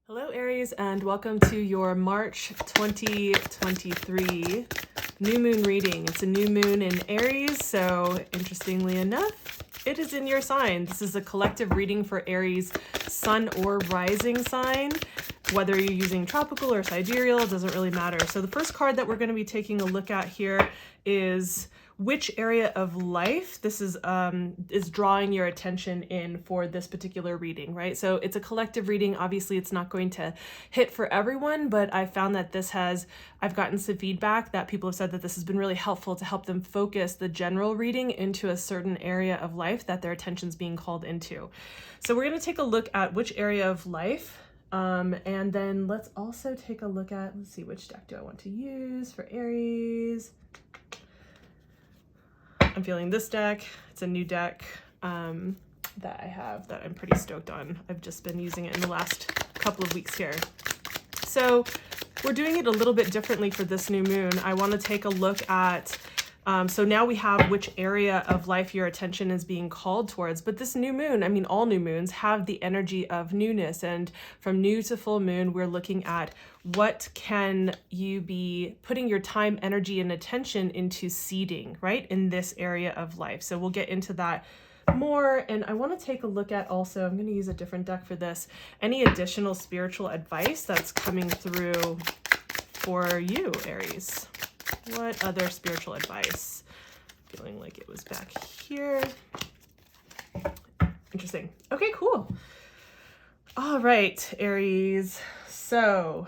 Hello Aries, and welcome to your March 2023 new moon reading. It's a new moon in Aries, so interestingly enough, it is in your sign. This is a collective reading for Aries sun or rising sign. Whether you're using tropical or sidereal, it doesn't really matter. So the first card that we're going to be taking a look at here is which area of life this is drawing your attention in for this particular reading, right? So it's a collective reading. Obviously, it's not going to hit for everyone, but I found that I've gotten some feedback that people have said that this has been really helpful to help them focus the general reading into a certain area of life that their attention's being called into. So we're going to take a look at which area of life, and then let's also take a look at, let's see, which deck do I want to use for Aries? I'm feeling this deck. It's a new deck that I have that I'm pretty stoked on. I've just been using it in the last couple of weeks here. So we're doing it a little bit differently for this new moon. I want to take a look at, so now we have which area of life your attention is being called towards. But this new moon, I mean, all new moons have the energy of newness. And from new to full moon, we're looking at what can you be putting your time, energy, and attention into seeding, right, in this area of life. So we'll get into that more. And I want to take a look at also, I'm going to use a different deck for this, any additional spiritual advice that's coming through for you, Aries. What other spiritual advice? Feeling like it was back here. Interesting. Okay, cool. All right, Aries. So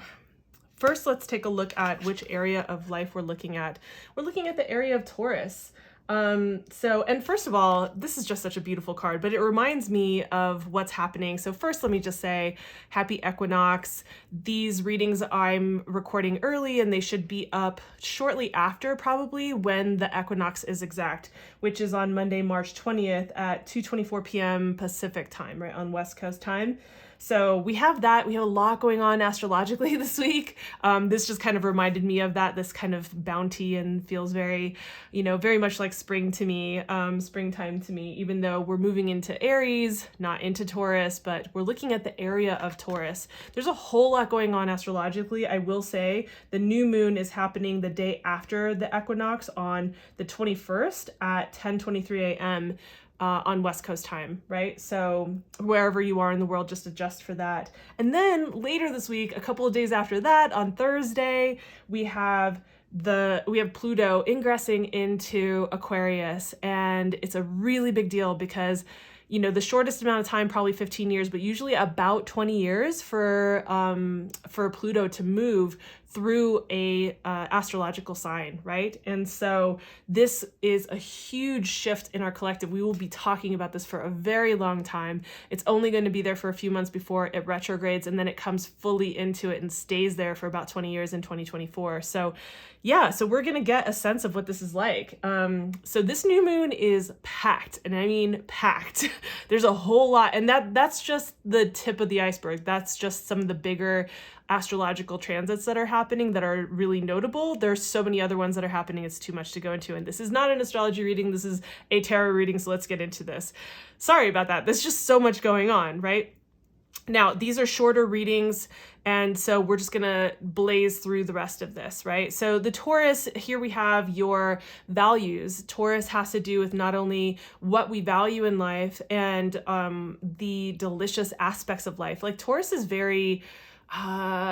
first, let's take a look at which area of life we're looking at. We're looking at the area of Taurus. And first of all, this is just such a beautiful card, but it reminds me of what's happening. So first, let me just say happy Equinox. These readings I'm recording early and they should be up shortly after, probably when the equinox is exact, which is on Monday, March 20th at 2:24 p.m. Pacific time, right, on West Coast time. So we have that. We have a lot going on astrologically this week. This just kind of reminded me of that, this kind of bounty, and feels very, very much like spring to me, springtime to me, even though we're moving into Aries, not into Taurus, but we're looking at the area of Taurus. There's a whole lot going on astrologically. I will say the new moon is happening the day after the equinox on the 21st at 10:23 a.m. On West Coast time, right? So wherever you are in the world, just adjust for that. And then later this week, a couple of days after that, on Thursday, we have Pluto ingressing into Aquarius, and it's a really big deal because the shortest amount of time, probably 15 years, but usually about 20 years for Pluto to move through a astrological sign, right? And so this is a huge shift in our collective. We will be talking about this for a very long time. It's only going to be there for a few months before it retrogrades, and then it comes fully into it and stays there for about 20 years in 2024. So yeah, so we're going to get a sense of what this is like. So this new moon is packed, and I mean packed. There's a whole lot, and that's just the tip of the iceberg. That's just some of the bigger astrological transits that are happening that are really notable. There's so many other ones that are happening, it's too much to go into, and this is not an astrology reading, this is a tarot reading, so let's get into this. Sorry about that. There's just so much going on, right? Now, these are shorter readings, and so we're just gonna blaze through the rest of this, right? So the Taurus, here we have your values. Taurus has to do with not only what we value in life and the delicious aspects of life. Like Taurus is very,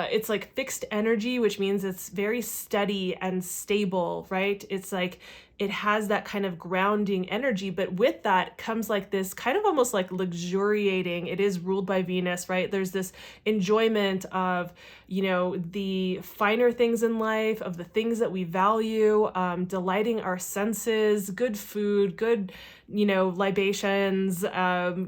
it's like fixed energy, which means it's very steady and stable, right? It's like it has that kind of grounding energy, but with that comes like this kind of almost like luxuriating. It is ruled by Venus, right? There's this enjoyment of, the finer things in life, of the things that we value, delighting our senses, good food, good, libations,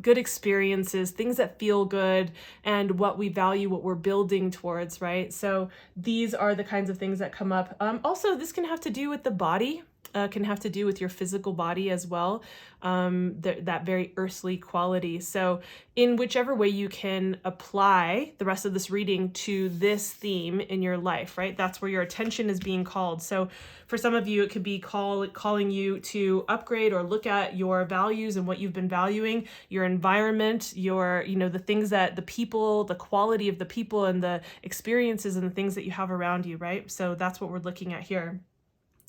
good experiences, things that feel good, and what we value, what we're building towards, right? So these are the kinds of things that come up. Also, this can have to do with the body, can have to do with your physical body as well, that very earthly quality. So in whichever way you can apply the rest of this reading to this theme in your life, right? That's where your attention is being called. So for some of you, it could be calling you to upgrade or look at your values and what you've been valuing, your environment, your, the things that the people, the quality of the people and the experiences and the things that you have around you, right? So that's what we're looking at here.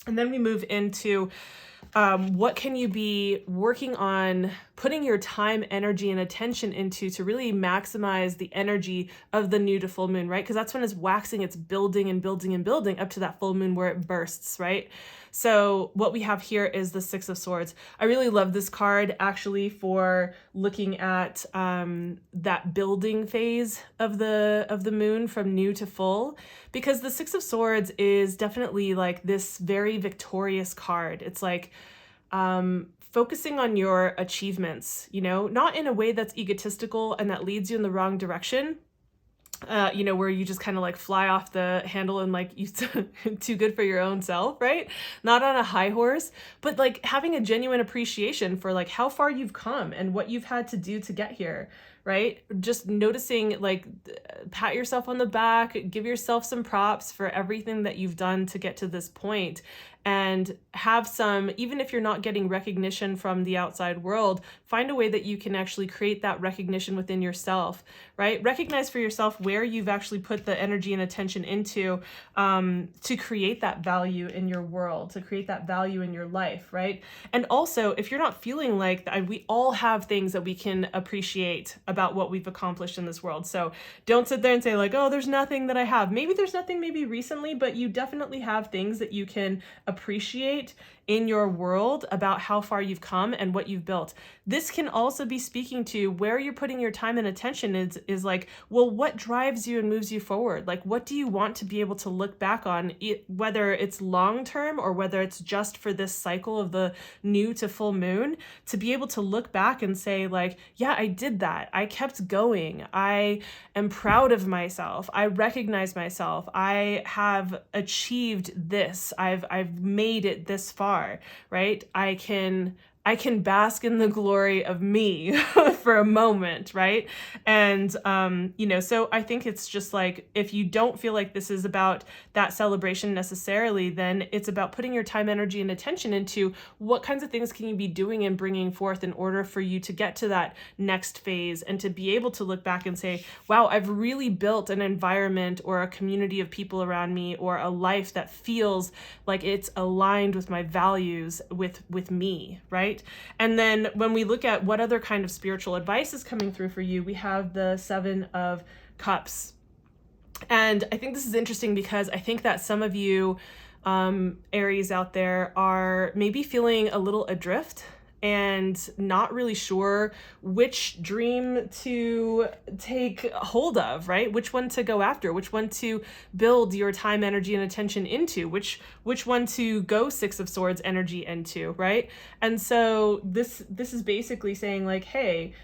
And then we move into what can you be working on putting your time, energy, and attention into to really maximize the energy of the new to full moon, right? Because that's when it's waxing, it's building and building and building up to that full moon where it bursts, right? So what we have here is the Six of Swords. I really love this card actually for looking at that building phase of the moon from new to full, because the Six of Swords is definitely like this very victorious card. It's like focusing on your achievements, not in a way that's egotistical and that leads you in the wrong direction. Where you just kind of like fly off the handle and like you too good for your own self, right? Not on a high horse, but like having a genuine appreciation for like how far you've come and what you've had to do to get here, right? Just noticing, like, pat yourself on the back, give yourself some props for everything that you've done to get to this point, and have some, even if you're not getting recognition from the outside world, find a way that you can actually create that recognition within yourself, right? Recognize for yourself where you've actually put the energy and attention into to create that value in your world, to create that value in your life, right? And also, if you're not feeling like that, we all have things that we can appreciate about what we've accomplished in this world. So don't sit there and say like, oh, there's nothing that I have. Maybe there's nothing maybe recently, but you definitely have things that you can appreciate in your world about how far you've come and what you've built. This can also be speaking to where you're putting your time and attention is like, well, what drives you and moves you forward? Like, what do you want to be able to look back on, whether it's long term or whether it's just for this cycle of the new to full moon, to be able to look back and say like, yeah, I did that. I kept going. I am proud of myself. I recognize myself. I have achieved this. I've made it this far, right? I can bask in the glory of me for a moment, right? And, so I think it's just like, if you don't feel like this is about that celebration necessarily, then it's about putting your time, energy, and attention into what kinds of things can you be doing and bringing forth in order for you to get to that next phase and to be able to look back and say, wow, I've really built an environment or a community of people around me or a life that feels like it's aligned with my values, with me, right? And then when we look at what other kind of spiritual advice is coming through for you, we have the Seven of Cups. And I think this is interesting because I think that some of you Aries out there are maybe feeling a little adrift and not really sure which dream to take hold of, right? Which one to go after, which one to build your time, energy, and attention into, which one to go Six of Swords energy into, right? And so this is basically saying like, hey,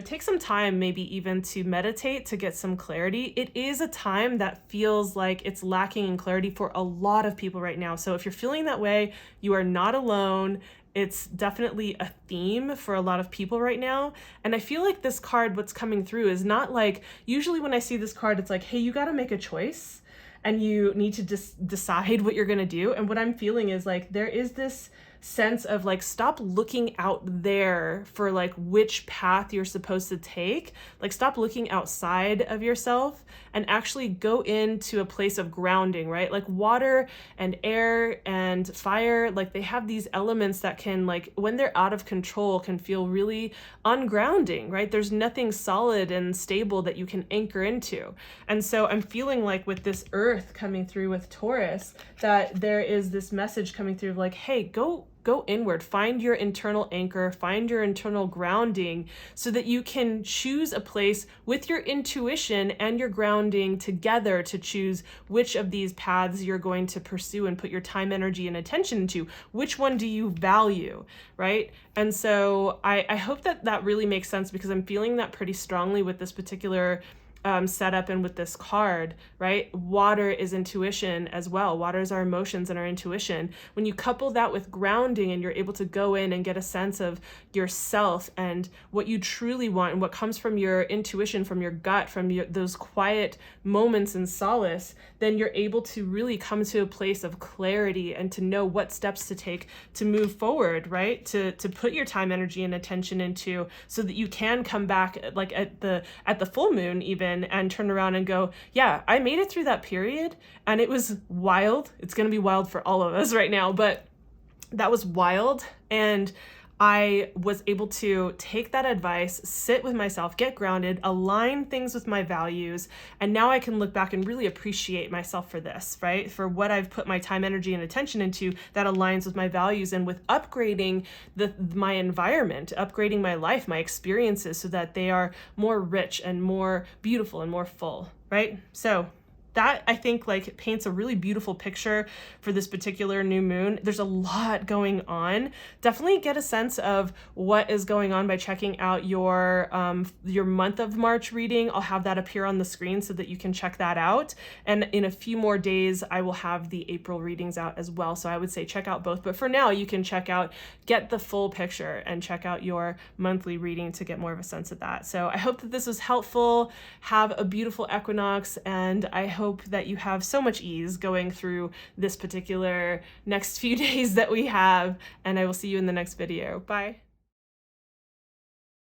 take some time maybe even to meditate, to get some clarity. It is a time that feels like it's lacking in clarity for a lot of people right now. So if you're feeling that way, you are not alone. It's definitely a theme for a lot of people right now. And I feel like this card, what's coming through is not like, usually when I see this card, it's like, hey, you got to make a choice and you need to decide what you're going to do. And what I'm feeling is like, there is this sense of like, stop looking out there for like which path you're supposed to take. Like, stop looking outside of yourself and actually go into a place of grounding, right? Like water and air and fire, like they have these elements that can, like, when they're out of control, can feel really ungrounding, right? There's nothing solid and stable that you can anchor into. And so I'm feeling like with this earth coming through with Taurus, that there is this message coming through of like, hey, go inward, find your internal anchor, find your internal grounding so that you can choose a place with your intuition and your grounding together to choose which of these paths you're going to pursue and put your time, energy, and attention into. Which one do you value, right? And so I hope that really makes sense, because I'm feeling that pretty strongly with this particular set up and with this card, right? Water is intuition as well. Water is our emotions and our intuition. When you couple that with grounding and you're able to go in and get a sense of yourself and what you truly want and what comes from your intuition, from your gut, from those quiet moments in solace, then you're able to really come to a place of clarity and to know what steps to take to move forward, right? To put your time, energy, and attention into, so that you can come back like at the full moon even, and turn around and go, yeah, I made it through that period and it was wild. It's going to be wild for all of us right now, but that was wild. And I was able to take that advice, sit with myself, get grounded, align things with my values. And now I can look back and really appreciate myself for this, right? For what I've put my time, energy, and attention into that aligns with my values, and with upgrading my environment, upgrading my life, my experiences, so that they are more rich and more beautiful and more full, right? So that, I think, like paints a really beautiful picture for this particular new moon. There's a lot going on. Definitely get a sense of what is going on by checking out your month of March reading. I'll have that appear on the screen so that you can check that out. And in a few more days, I will have the April readings out as well. So I would say check out both. But for now, you can get the full picture and check out your monthly reading to get more of a sense of that. So I hope that this was helpful. Have a beautiful equinox, and I hope that you have so much ease going through this particular next few days that we have, and I will see you in the next video. Bye.